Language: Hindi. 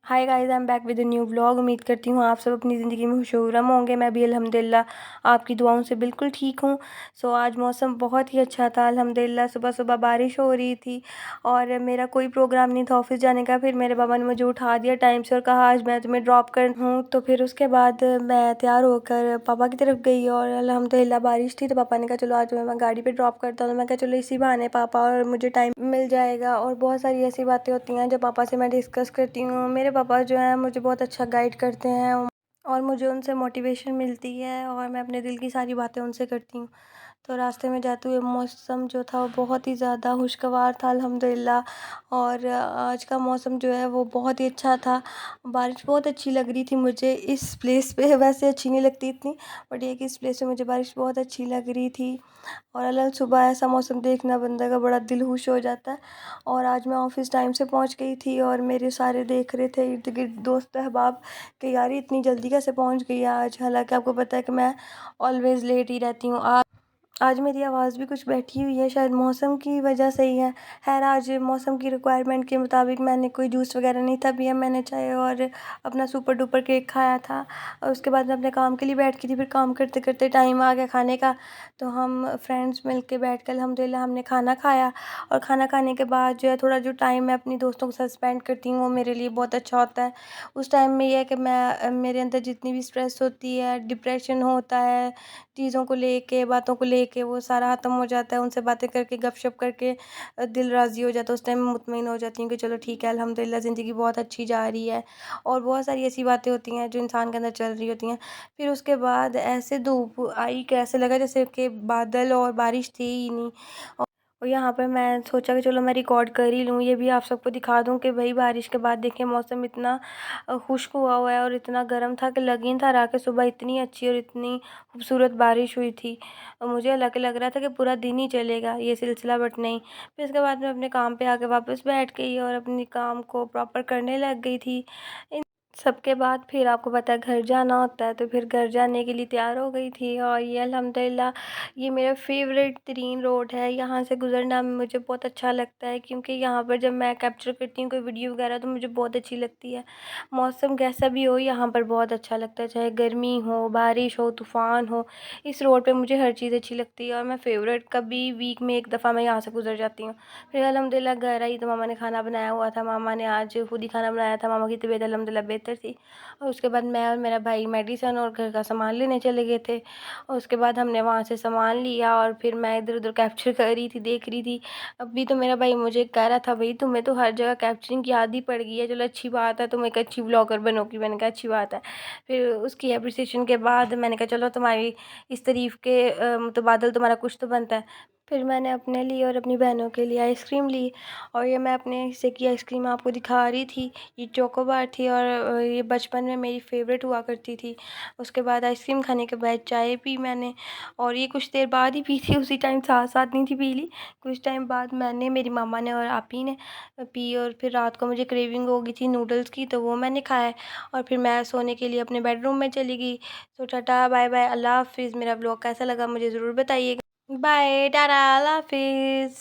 Hi guys, I am back with a new vlog. उम्मीद करती हूँ आप सब अपनी ज़िंदगी में खुशखुर्रम होंगे। मैं भी अल्हम्दुलिल्लाह आपकी दुआओं से बिल्कुल ठीक हूँ। आज मौसम बहुत ही अच्छा था अल्हम्दुलिल्लाह। सुबह सुबह बारिश हो रही थी और मेरा कोई प्रोग्राम नहीं था ऑफिस जाने का। फिर मेरे पापा ने मुझे उठा दिया टाइम से और कहा आज मैं तुम्हें ड्रॉप कर हूँ। तो फिर उसके बाद मैं तैयार होकर पापा की तरफ गई और अल्हम्दुलिल्लाह बारिश थी तो पापा ने कहा चलो आज मैं गाड़ी पर ड्रॉप करता हूँ। तो मैं कहा चलो इसी बहाने पापा और मुझे टाइम मिल जाएगा। और बहुत सारी ऐसी बातें होती हैं जो पापा से मैं डिस्कस करती हूँ। मेरे पापा जो हैं मुझे बहुत अच्छा गाइड करते हैं और मुझे उनसे मोटिवेशन मिलती है और मैं अपने दिल की सारी बातें उनसे करती हूँ। तो रास्ते में जाते हुए मौसम जो था वो बहुत ही ज़्यादा खुशगवार था अल्हम्दुलिल्लाह। और आज का मौसम जो है वो बहुत ही अच्छा था। बारिश बहुत अच्छी लग रही थी मुझे इस प्लेस पे। वैसे अच्छी नहीं लगती इतनी, बट ये कि इस प्लेस पे मुझे बारिश बहुत अच्छी लग रही थी। और अलग सुबह ऐसा मौसम देखना बंदे का बड़ा दिल खुश हो जाता है। और आज मैं ऑफिस टाइम से पहुंच गई थी और मेरे सारे देख रहे थे इर्द गिर्द दोस्त अहबाब कि यार ये इतनी जल्दी कैसे पहुंच गई है आज। हालांकि आपको पता है कि मैं ऑलवेज़ लेट ही रहती हूँ। आज मेरी आवाज़ भी कुछ बैठी हुई है, शायद मौसम की वजह से ही है। खैर आज मौसम की रिक्वायरमेंट के मुताबिक मैंने कोई जूस वगैरह नहीं था पिया। मैंने चाय और अपना सुपर डुपर केक खाया था और उसके बाद मैं अपने काम के लिए बैठ गई थी। फिर काम करते करते टाइम आ गया खाने का, तो हम फ्रेंड्स मिल के बैठ कर अल्हम्दुलिल्लाह हमने खाना खाया। और खाना खाने के बाद जो है थोड़ा जो टाइम मैं अपनी दोस्तों के साथ स्पेंड करती हूँ वो मेरे लिए बहुत अच्छा होता है। उस टाइम में ये है कि मैं मेरे अंदर जितनी भी स्ट्रेस होती है, डिप्रेशन होता है चीज़ों को लेके, बातों को लेके, वो सारा ख़त्म हो जाता है। उनसे बातें करके गपशप करके दिल राज़ी हो जाता है। उस टाइम मैं मुतमईन हो जाती हूँ कि चलो ठीक है अल्हम्दुलिल्लाह ज़िंदगी बहुत अच्छी जा रही है। और बहुत सारी ऐसी बातें होती हैं जो इंसान के अंदर चल रही होती हैं। फिर उसके बाद ऐसे धूप आई कि ऐसे लगा जैसे कि बादल और बारिश थी ही नहीं। और यहाँ पर मैं सोचा कि चलो मैं रिकॉर्ड कर ही लूँ, ये भी आप सबको दिखा दूँ कि भाई बारिश के बाद देखिए मौसम इतना खुश्क हुआ है और इतना गर्म था कि लग ही नहीं था रहा कि सुबह इतनी अच्छी और इतनी खूबसूरत बारिश हुई थी। और मुझे लग रहा था कि पूरा दिन ही चलेगा ये सिलसिला, बट नहीं। फिर उसके बाद मैं अपने काम पे आके वापस बैठ गई और अपनी काम को प्रॉपर करने लग गई थी। सबके बाद फिर आपको पता है घर जाना होता है, तो फिर घर जाने के लिए तैयार हो गई थी। और ये अल्हम्दुलिल्लाह ये मेरा फेवरेट तरीन रोड है। यहाँ से गुज़रना मुझे बहुत अच्छा लगता है क्योंकि यहाँ पर जब मैं कैप्चर करती हूँ कोई वीडियो वगैरह तो मुझे बहुत अच्छी लगती है। मौसम कैसा भी हो यहाँ पर बहुत अच्छा लगता है, चाहे गर्मी हो, बारिश हो, तूफ़ान हो, इस रोड पर मुझे हर चीज़ अच्छी लगती है। और मैं फ़ेवरेट कभी वीक में एक दफ़ा मैं यहाँ से गुज़र जाती हूँ। फिर अल्हम्दुलिल्लाह घर आई तो मामा ने खाना बनाया हुआ था। मामा ने आज खुद ही खाना बनाया था। मामा की तबीयत अल्हम्दुलिल्लाह बेहतर थी। और उसके बाद मैं और मेरा भाई मेडिसन और घर का सामान लेने चले गए थे। और उसके बाद हमने वहाँ से सामान लिया और फिर मैं इधर उधर कैप्चर कर रही थी, देख रही थी। अभी तो मेरा भाई मुझे कह रहा था भाई तुम्हें तो हर जगह कैप्चरिंग की आदत पड़ गई है, चलो अच्छी बात है, तुम एक अच्छी ब्लॉगर बनोगी। मैंने कहा अच्छी बात है। फिर उसकी अप्रिसिएशन के बाद मैंने कहा चलो तुम्हारी इस तारीफ़ के मुतबादल तुम्हारा कुछ तो बनता है। फिर मैंने अपने लिए और अपनी बहनों के लिए आइसक्रीम ली। और ये मैं अपने हिस्से की आइसक्रीम आपको दिखा रही थी। ये चोकोबार थी और ये बचपन में मेरी फेवरेट हुआ करती थी। उसके बाद आइसक्रीम खाने के बाद चाय पी मैंने, और ये कुछ देर बाद ही पी थी, उसी टाइम साथ साथ नहीं थी पी ली। कुछ टाइम बाद मैंने, मेरी मामा ने और आप ही ने पी। और फिर रात को मुझे क्रेविंग हो गई थी नूडल्स की, तो वो मैंने खाए। और फिर मैं सोने के लिए अपने बेडरूम में चली गई। तो टाटा बाय बाय, अल्लाह हाफिज़। मेरा ब्लॉग कैसा लगा मुझे ज़रूर बताइएगा। बाय टाटा, अल्लाह हाफिज़।